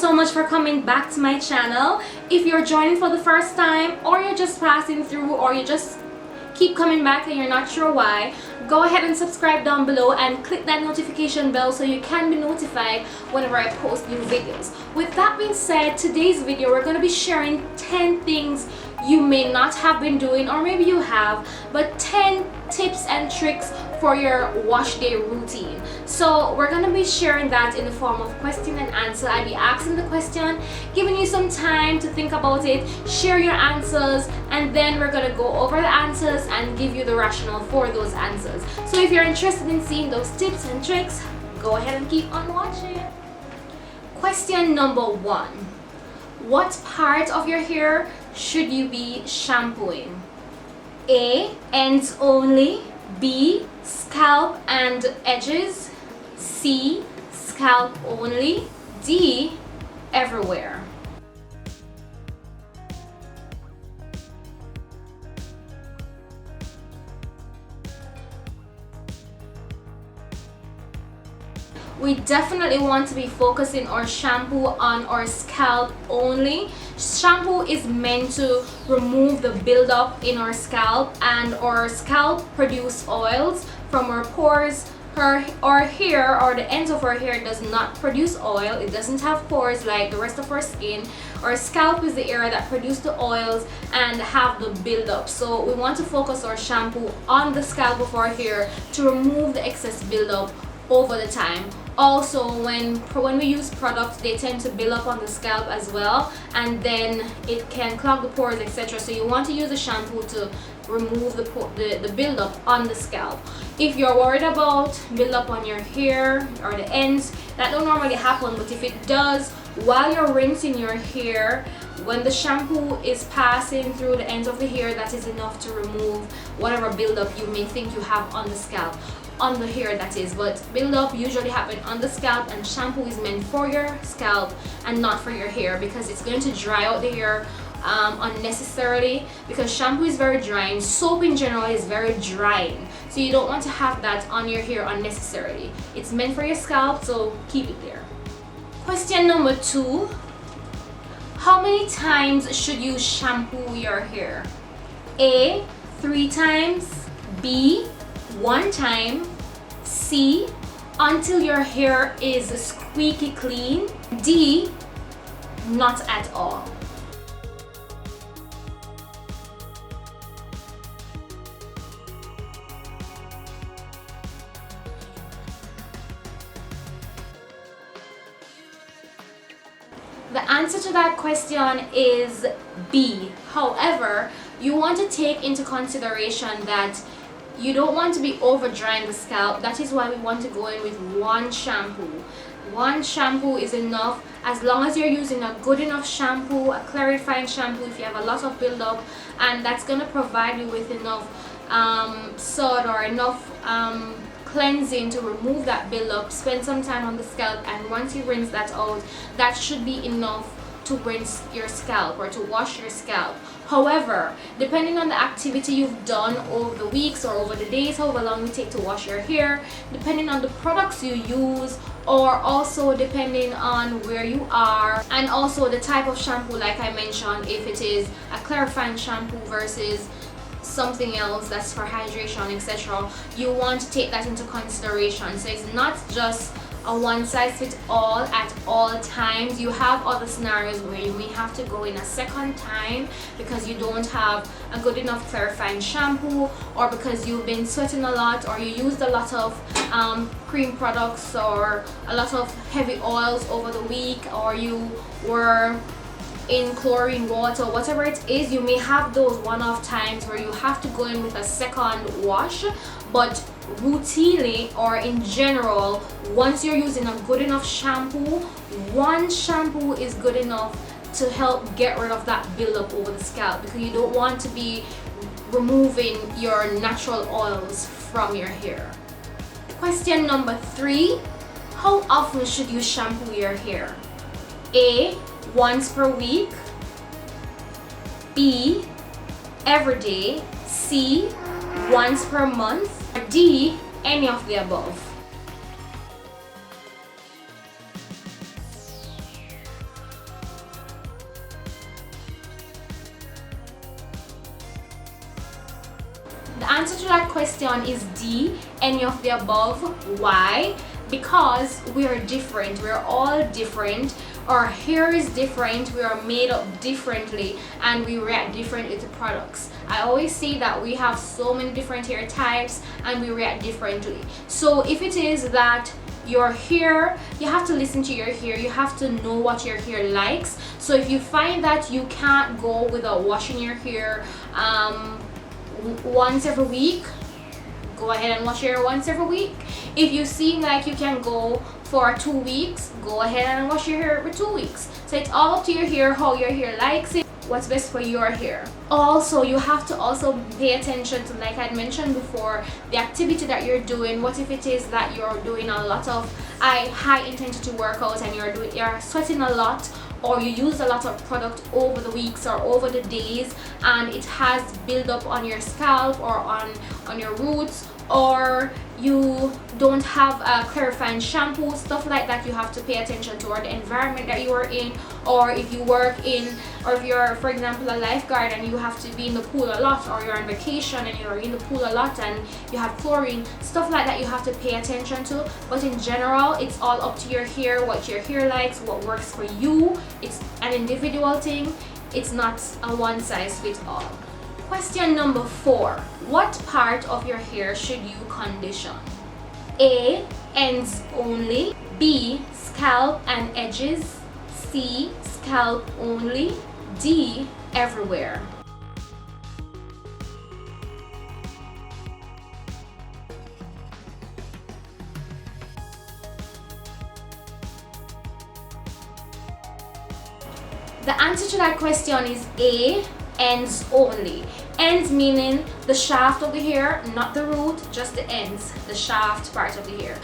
so much for coming back to my channel. If you're joining for the first time, or you're just passing through, or you just keep coming back and you're not sure why, go ahead and subscribe down below and click that notification bell so you can be notified whenever I post new videos. With that being said, today's video we're going to be sharing 10 things you may not have been doing, or maybe you have, but 10 tips and tricks for your wash day routine. So we're going to be sharing that in the form of question and answer. I'll be asking the question, giving you some time to think about it, share your answers, and then we're going to go over the answers and give you the rationale for those answers. So if you're interested in seeing those tips and tricks, go ahead and keep on watching. Question number 1. What part of your hair should you be shampooing? A. Ends only. B. Scalp and edges. C. Scalp only. D. Everywhere. We definitely want to be focusing our shampoo on our scalp only. Shampoo is meant to remove the buildup in our scalp, and our scalp produce oils from our pores. Our hair, or the ends of our hair, does not produce oil. It doesn't have pores like the rest of our skin. Our scalp is the area that produce the oils and have the buildup. So we want to focus our shampoo on the scalp of our hair to remove the excess buildup over the time. Also, when we use products, they tend to build up on the scalp as well, and then it can clog the pores, etc. So you want to use a shampoo to remove the buildup on the scalp. If you're worried about buildup on your hair or the ends, that don't normally happen, but if it does while you're rinsing your hair, when the shampoo is passing through the ends of the hair, that is enough to remove whatever buildup you may think you have on the scalp. On the hair, that is, but build-up usually happen on the scalp, and shampoo is meant for your scalp and not for your hair, because it's going to dry out the hair unnecessarily, because shampoo is very drying. Soap in general is very drying, so you don't want to have that on your hair unnecessarily. It's meant for your scalp, so keep it there. Question number 2. How many times should you shampoo your hair? A. 3 times. B. 1 time. C. Until your hair is squeaky clean. D. Not at all. The answer to that question is B. However, you want to take into consideration that you don't want to be over drying the scalp. That is why we want to go in with 1 shampoo. 1 shampoo is enough, as long as you're using a good enough shampoo, a clarifying shampoo if you have a lot of buildup, and that's going to provide you with enough soot or enough cleansing to remove that buildup. Spend some time on the scalp, and once you rinse that out, that should be enough to rinse your scalp or to wash your scalp. However, depending on the activity you've done over the weeks or over the days, however long you take to wash your hair, depending on the products you use, or also depending on where you are, and also the type of shampoo, like I mentioned, if it is a clarifying shampoo versus something else that's for hydration, etc., you want to take that into consideration. So it's not just a one-size-fits-all at all times. You have other scenarios where you may have to go in a second time because you don't have a good enough clarifying shampoo, or because you've been sweating a lot, or you used a lot of cream products or a lot of heavy oils over the week, or you were in chlorine water, whatever it is. You may have those one-off times where you have to go in with a second wash, but routinely or in general, once you're using a good enough shampoo, 1 shampoo is good enough to help get rid of that buildup over the scalp, because you don't want to be removing your natural oils from your hair. Question number 3. How often should you shampoo your hair? A. Once per week. B. Every day. C. Once per month. D. Any of the above. The answer to that question is D, any of the above. Why? Because we are different. We're all different. Our hair is different. We are made up differently, and we react differently to products. I always say that we have so many different hair types and we react differently. So if it is that your hair, you have to listen to your hair, you have to know what your hair likes. So if you find that you can't go without washing your hair once every week, go ahead and wash your hair once every week. If you seem like you can go for 2 weeks, go ahead and wash your hair every 2 weeks. So it's all up to your hair, how your hair likes it, what's best for your hair. Also, you have to also pay attention to, like I mentioned before, the activity that you're doing. What if it is that you're doing a lot of high intensity workouts and you're sweating a lot, or you use a lot of product over the weeks or over the days, and it has built up on your scalp or on your roots, or you don't have a clarifying shampoo, stuff like that. You have to pay attention to, or the environment that you are in, or if you work in, or if you're, for example, a lifeguard and you have to be in the pool a lot, or you're on vacation and you're in the pool a lot and you have chlorine, stuff like that you have to pay attention to. But in general, it's all up to your hair, what your hair likes, what works for you. It's an individual thing. It's not a one size fits all. Question number 4. What part of your hair should you condition? A, ends only. B, scalp and edges. C, scalp only. D, everywhere. The answer to that question is A, ends only. Ends meaning the shaft of the hair, not the root, just the ends, the shaft part of the hair.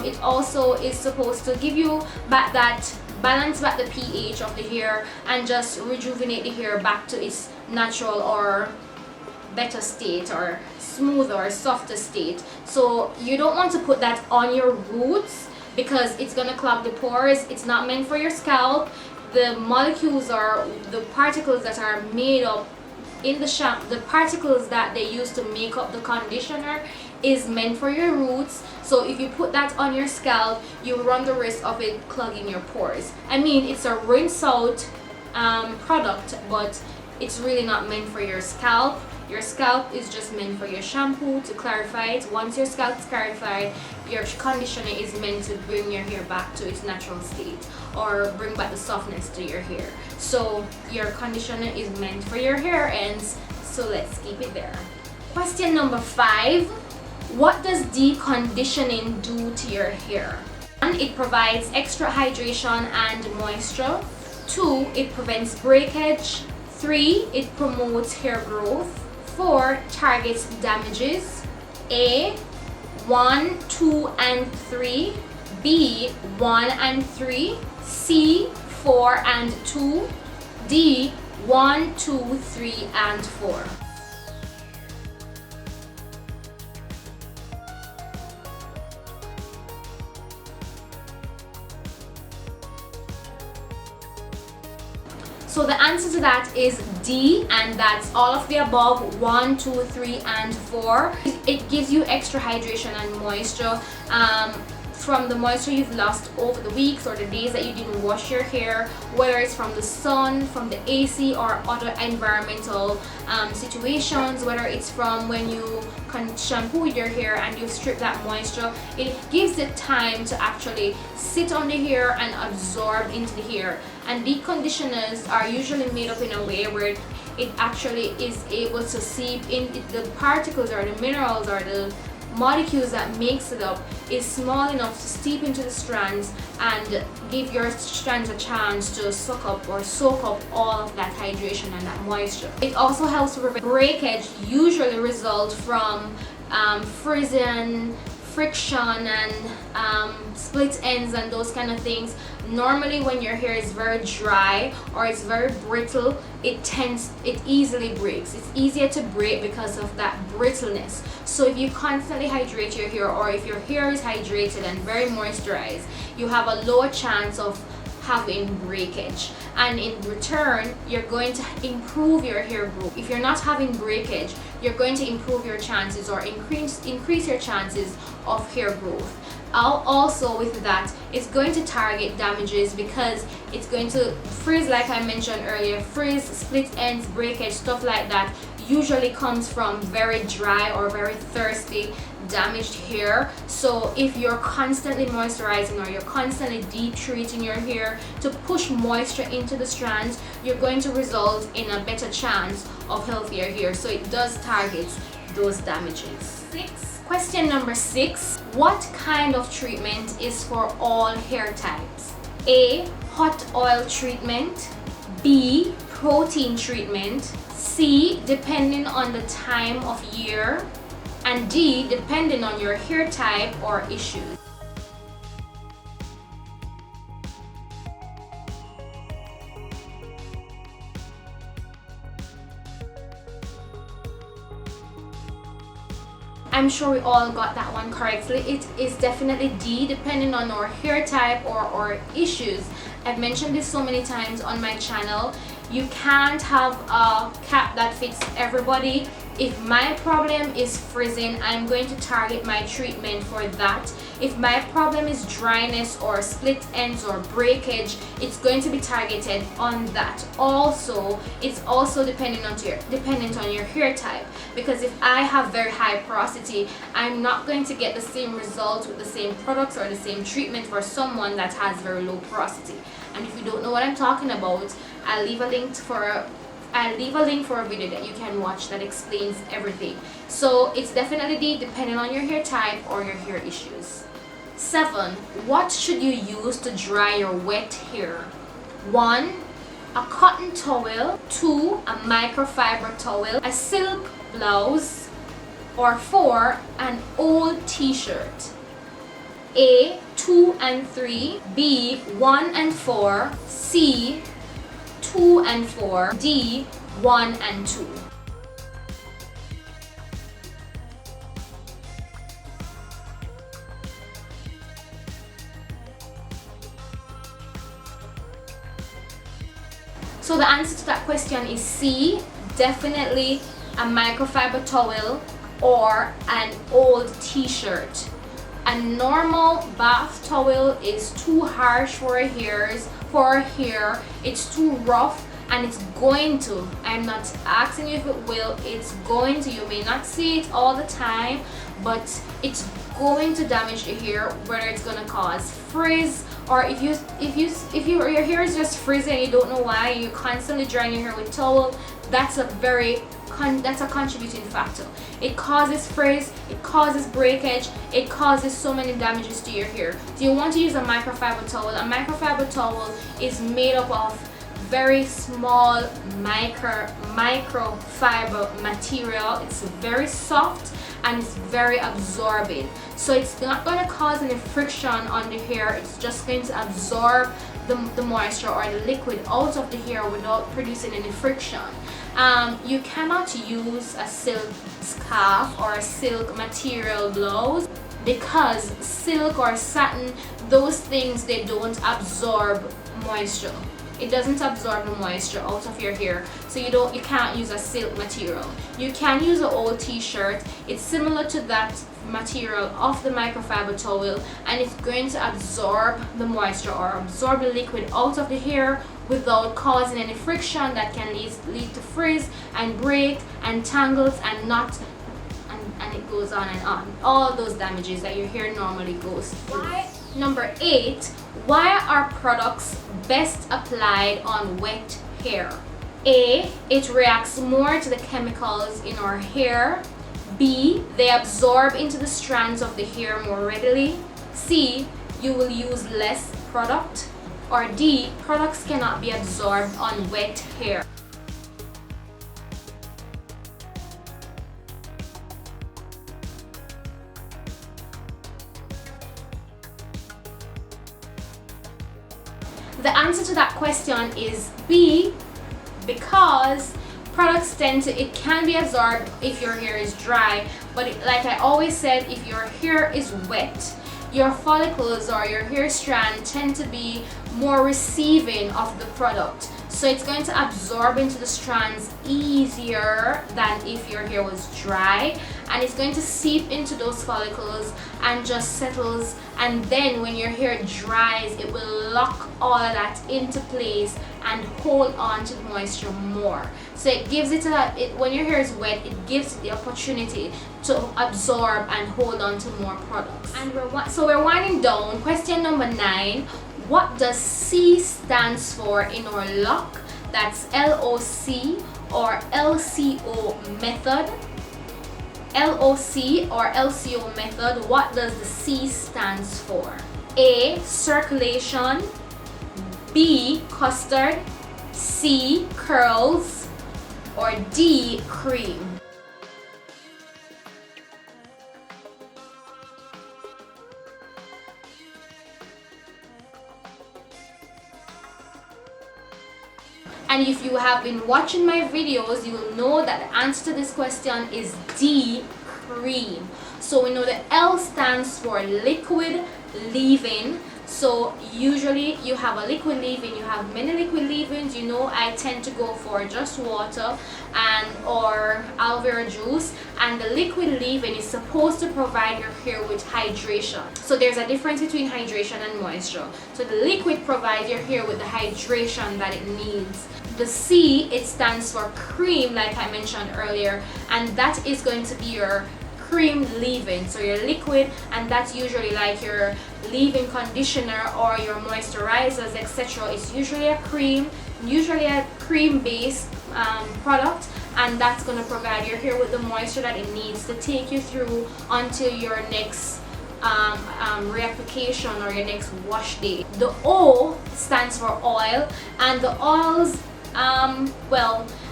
It also is supposed to give you back that, balance back the pH of the hair and just rejuvenate the hair back to its natural or better state, or smoother or softer state. So you don't want to put that on your roots because it's gonna clog the pores. It's not meant for your scalp. The molecules or the particles that are made up in the shampoo, the particles that they use to make up the conditioner, is meant for your roots. So if you put that on your scalp, you run the risk of it clogging your pores. I mean, it's a rinse out product, but it's really not meant for your scalp. Your scalp is just meant for your shampoo to clarify it. Once your scalp is clarified, your conditioner is meant to bring your hair back to its natural state or bring back the softness to your hair. So your conditioner is meant for your hair ends, so let's keep it there. Question number 5. What does deep conditioning do to your hair? 1. It provides extra hydration and moisture. 2. It prevents breakage. 3. It promotes hair growth. 4. Targets damages. A, 1, 2, and 3. B, 1 and 3. C, 4 and 2. D, 1, 2, 3, and 4. So the answer to that is D, and that's all of the above, 1, 2, 3, and 4. It gives you extra hydration and moisture from the moisture you've lost over the weeks or the days that you didn't wash your hair, whether it's from the sun, from the AC, or other environmental situations, whether it's from when you shampoo with your hair and you strip that moisture. It gives it time to actually sit on the hair and absorb into the hair. And deep conditioners are usually made up in a way where it actually is able to seep in. The particles or the minerals or the molecules that makes it up is small enough to seep into the strands and give your strands a chance to soak up all of that hydration and that moisture. It also helps to prevent breakage, usually result from friction, and split ends and those kind of things. Normally when your hair is very dry or it's very brittle, it easily breaks. It's easier to break because of that brittleness. So if you constantly hydrate your hair, or if your hair is hydrated and very moisturized, you have a lower chance of having breakage, and in return you're going to improve your hair growth. If you're not having breakage, you're going to improve your chances or increase your chances of hair growth. Also with that, it's going to target damages because it's going to frizz, like I mentioned earlier. Frizz, split ends, breakage, stuff like that usually comes from very dry or very thirsty, damaged hair. So if you're constantly moisturizing or you're constantly deep treating your hair to push moisture into the strands, you're going to result in a better chance of healthier hair. So it does target those damages. Question number 6. What kind of treatment is for all hair types? A. Hot oil treatment. B. Protein treatment. C. Depending on the time of year. And D. Depending on your hair type or issues. I'm sure we all got that one correctly. It is definitely D, depending on our hair type or our issues. I've mentioned this so many times on my channel. You can't have a cap that fits everybody. If my problem is frizzing, I'm going to target my treatment for that. If my problem is dryness or split ends or breakage, it's going to be targeted on that. Also, it's also dependent on your hair type, because if I have very high porosity, I'm not going to get the same results with the same products or the same treatment for someone that has very low porosity. And if you don't know what I'm talking about, I'll leave a link for a video that you can watch that explains everything. So it's definitely D, depending on your hair type or your hair issues. 7. What should you use to dry your wet hair? 1. A cotton towel. 2. A microfiber towel. A silk blouse. Or 4. An old t-shirt. A. 2 and 3. B. 1 and 4. C. 2 and 4. D. 1 and 2. So the answer to that question is C, definitely a microfiber towel or an old t-shirt. A normal bath towel is too harsh for our hair. It's too rough, and it's going to, I'm not asking you if it will, it's going to, you may not see it all the time, but it's going to damage the hair, whether it's going to cause frizz, or if your hair is just frizzing and you don't know why, you're constantly drying your hair with towel, that's a contributing factor. It causes frizz, it causes breakage, it causes so many damages to your hair. So you want to use a microfiber towel. A microfiber towel is made up of very small microfiber material. It's very soft and it's very absorbing, so it's not going to cause any friction on the hair. It's just going to absorb the moisture or the liquid out of the hair without producing any friction. You cannot use a silk scarf or a silk material blouse, because silk or satin, those things, they don't absorb moisture. It doesn't absorb the moisture out of your hair, so you can't use a silk material. You can use an old t-shirt. It's similar to that material of the microfiber towel, and it's going to absorb the moisture or absorb the liquid out of the hair without causing any friction that can lead to frizz and break and tangles and knot, and it goes on and on. All those damages that your hair normally goes through. Number 8. Why are products best applied on wet hair? A. It reacts more to the chemicals in our hair. B. They absorb into the strands of the hair more readily. C. You will use less product. Or D. Products cannot be absorbed on wet hair. The answer to that question is B, because products it can be absorbed if your hair is dry, but like I always said, if your hair is wet, your follicles or your hair strand tend to be more receiving of the product. So it's going to absorb into the strands easier than if your hair was dry, and it's going to seep into those follicles and just settles, and then when your hair dries it will lock all of that into place and hold on to the moisture more. So it gives it when your hair is wet, it gives it the opportunity to absorb and hold on to more products. And we're winding down. Question number 9. What does C stands for in our lock? That's LOC or LCO method. LOC or LCO method, what does the C stands for? A, circulation, B, custard, C, curls, or D, cream. And if you have been watching my videos, you will know that the answer to this question is D, cream. So we know the L stands for liquid leave-in. So usually you have a liquid leave-in, you have many liquid leave-ins. You know, I tend to go for just water or aloe vera juice, and the liquid leave-in is supposed to provide your hair with hydration. So there's a difference between hydration and moisture. So the liquid provides your hair with the hydration that it needs. The C, it stands for cream, like I mentioned earlier, and that is going to be your cream leave-in. So your liquid, and that's usually like your leave-in conditioner or your moisturizers, etc. It's usually a cream based product, and that's going to provide your hair with the moisture that it needs to take you through until your next reapplication or your next wash day. The O stands for oil, and the oils,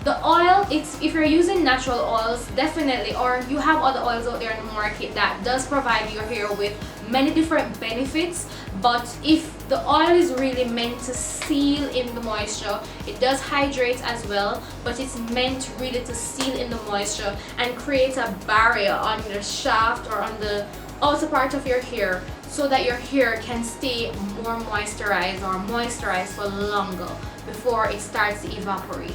the oil, it's if you're using natural oils, definitely, or you have other oils out there in the market that does provide your hair with many different benefits. But if the oil is really meant to seal in the moisture, it does hydrate as well, but it's meant really to seal in the moisture and create a barrier on the shaft or on the outer part of your hair, so that your hair can stay more moisturized or moisturized for longer before it starts to evaporate.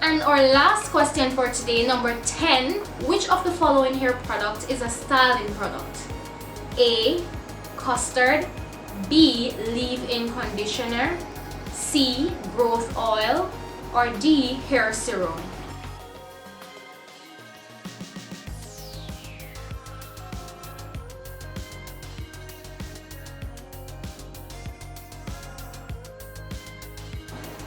And our last question for today, number 10, which of the following hair product is a styling product? A, custard, B, leave-in conditioner, C, growth oil, or D, hair serum?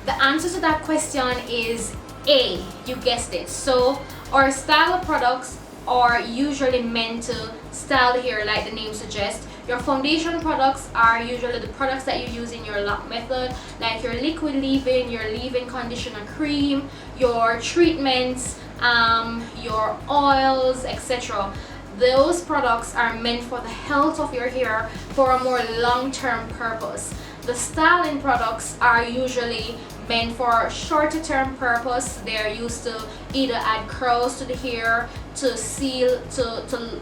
The answer to that question is A. You guessed it. So our style of products are usually meant to style hair, like the name suggests. Your foundation products are usually the products that you use in your lock method, like your liquid leave-in, your leave-in conditioner cream, your treatments, your oils, etc. Those products are meant for the health of your hair for a more long-term purpose. The styling products are usually meant for shorter term purpose. They're used to either add curls to the hair, to seal, to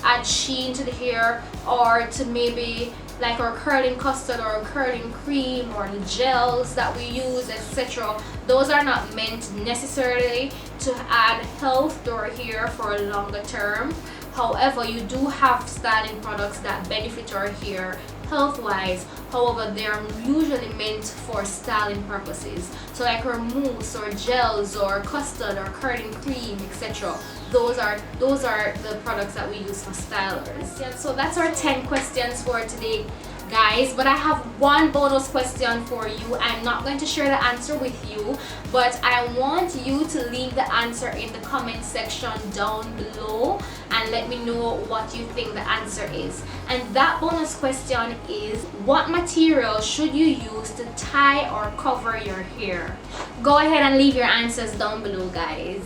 add sheen to the hair, or to maybe like our curling custard or curling cream or the gels that we use, etc. Those are not meant necessarily to add health to our hair for a longer term. However, you do have styling products that benefit our hair health-wise. However, they are usually meant for styling purposes. So like our mousse or gels or custard or curling cream, etc. Those are the products that we use for stylers. Yeah, so that's our 10 questions for today, guys. But I have one bonus question for you. I'm not going to share the answer with you, but I want you to leave the answer in the comment section down below and let me know what you think the answer is. And that bonus question is, what material should you use to tie or cover your hair? Go ahead and leave your answers down below, guys.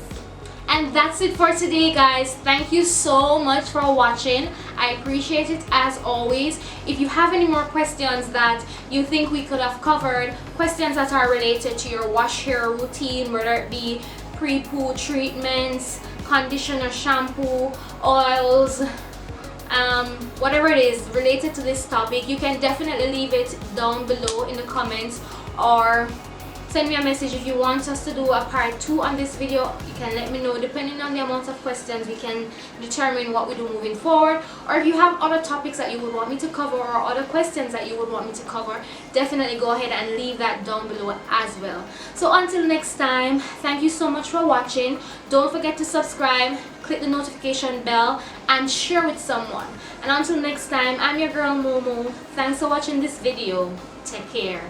And that's it for today, guys. Thank you so much for watching. I appreciate it as always. If you have any more questions that you think we could have covered, questions that are related to your wash hair routine, whether it be pre-poo treatments, conditioner, shampoo, oils, whatever it is related to this topic, you can definitely leave it down below in the comments, or send me a message. If you want us to do a part 2 on this video, you can let me know. Depending on the amount of questions, we can determine what we do moving forward. Or if you have other topics that you would want me to cover, or other questions that you would want me to cover, definitely go ahead and leave that down below as well. So until next time, thank you so much for watching. Don't forget to subscribe, click the notification bell, and share with someone. And until next time, I'm your girl Momo. Thanks for watching this video. Take care.